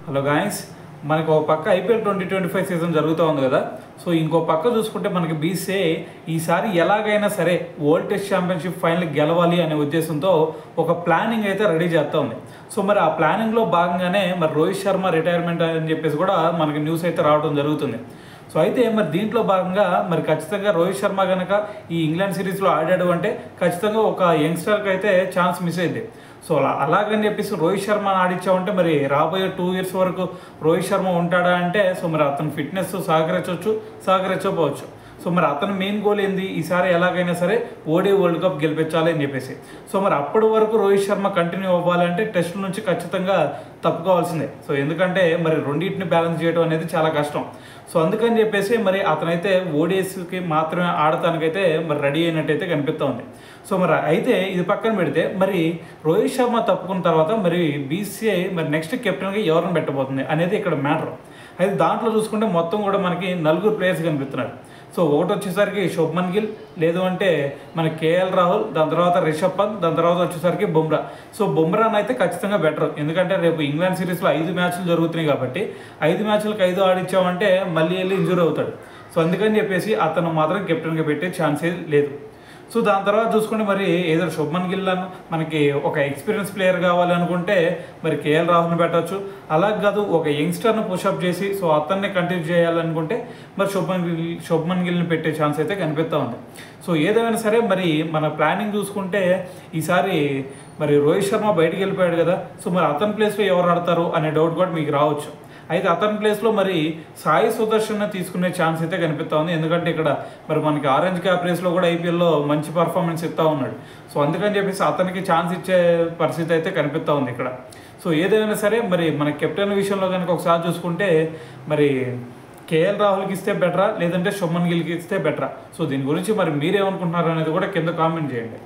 Hello guys, మనకు ఒక పక్క ఐపీఎల్ 2025 సీజన్ జరుగుతూ ఉంది కదా. సో ఇంకో పక్క చూసుకుంటే మనకి బీసీసీఐ ఈసారి ఎలాగైనా సరే వరల్డ్ టెస్ట్ ఛాంపియన్షిప్ ఫైనల్ గెలవాలి అనే ఉద్దేశంతో ఒక ప్లానింగ్ అయితే రెడీ చేస్తూ ఉంది. సో మరి ఆ ప్లానింగ్లో భాగంగానే మరి రోహిత్ శర్మ రిటైర్మెంట్ అని చెప్పేసి కూడా మనకి న్యూస్ అయితే రావడం జరుగుతుంది. సో అయితే మరి దీంట్లో భాగంగా మరి ఖచ్చితంగా రోహిత్ శర్మ కనుక ఈ ఇంగ్లాండ్ సిరీస్లో ఆడాడు అంటే ఖచ్చితంగా ఒక యంగ్స్టర్కి అయితే ఛాన్స్ మిస్ అయింది. సో అలాగని చెప్పేసి రోహిత్ శర్మ ఆడిచ్చామంటే మరి రాబోయే 2 years వరకు రోహిత్ శర్మ ఉంటాడా అంటే సో మరి అతని ఫిట్నెస్ సహకరించకపోవచ్చు. సో మరి అతని మెయిన్ గోల్ ఏంది, ఈసారి ఎలాగైనా సరే ఓడి వరల్డ్ కప్ గెలిపించాలి అని చెప్పేసి. సో మరి అప్పటి వరకు రోహిత్ శర్మ కంటిన్యూ అవ్వాలంటే టెస్టుల నుంచి ఖచ్చితంగా తప్పుకోవాల్సిందే. సో ఎందుకంటే మరి రెండింటిని బ్యాలెన్స్ చేయడం అనేది చాలా కష్టం. సో అందుకని చెప్పేసి మరి అతనైతే ఓడిఎస్కి మాత్రమే ఆడటానికైతే మరి రెడీ అయినట్టయితే కనిపిస్తూ ఉంది. సో మరి అయితే ఇది పక్కన పెడితే మరి రోహిత్ శర్మ తప్పుకున్న తర్వాత మరి బీసీసీఐ మరి నెక్స్ట్ కెప్టెన్గా ఎవరిని పెట్టబోతుంది అనేది ఇక్కడ మ్యాటర్. అయితే దాంట్లో చూసుకుంటే మొత్తం కూడా మనకి 4 ప్లేయర్స్ కనిపిస్తున్నారు. సో ఒకటి వచ్చేసరికి శుభ్మన్ గిల్, లేదు అంటే మన కేఎల్ రాహుల్, దాని తర్వాత రిషబ్ పంత్, దాని తర్వాత వచ్చేసరికి బుమ్రా. సో బుమ్రాని అయితే ఖచ్చితంగా బెటర్, ఎందుకంటే రేపు ఇంగ్లాండ్ సిరీస్లో 5 మ్యాచ్లు జరుగుతున్నాయి కాబట్టి 5 మ్యాచ్లకు 5 ఆడిచ్చామంటే మళ్ళీ వెళ్ళి ఇంజూర్ అవుతాడు. సో అందుకని చెప్పేసి అతను మాత్రం కెప్టెన్గా పెట్టే ఛాన్సే లేదు. సో దాని తర్వాత చూసుకుంటే మరి ఏదో శుభ్మన్ గిల్ మనకి ఒక ఎక్స్పీరియన్స్ ప్లేయర్ కావాలనుకుంటే మరి కేఎల్ రాహుల్ని పెట్టవచ్చు. అలాగే కాదు ఒక యంగ్స్టర్ను పుషప్ చేసి సో అతన్ని కంటిన్యూ చేయాలనుకుంటే మరి శుభ్మన్ గిల్ని పెట్టే ఛాన్స్ అయితే కనిపిస్తూ ఉంది. సో ఏదైనా సరే మరి మన ప్లానింగ్ చూసుకుంటే ఈసారి మరి రోహిత్ శర్మ బయటికి వెళ్ళిపోయాడు కదా. సో మరి అతని ప్లేస్లో ఎవరు ఆడతారు అనే డౌట్ కూడా మీకు రావచ్చు. అయితే అతని ప్లేస్లో మరి సాయి సుదర్శన్ తీసుకునే ఛాన్స్ అయితే కనిపిస్తూ ఉంది. ఎందుకంటే ఇక్కడ మరి మనకి ఆరెంజ్ క్యాప్ రేస్లో కూడా ఐపీఎల్లో మంచి పర్ఫార్మెన్స్ ఇస్తూ ఉన్నాడు. సో అందుకని చెప్పేసి అతనికి ఛాన్స్ ఇచ్చే పరిస్థితి అయితే కనిపిస్తూ ఉంది ఇక్కడ. సో ఏదైనా సరే మరి మన కెప్టెన్ విషయంలో కనుక ఒకసారి చూసుకుంటే మరి కేఎల్ రాహుల్కి ఇస్తే బెటరా, లేదంటే శుభ్మన్ గిల్కి ఇస్తే బెటరా? సో దీని గురించి మరి మీరేమనుకుంటున్నారు అనేది కూడా కింద కామెంట్ చేయండి.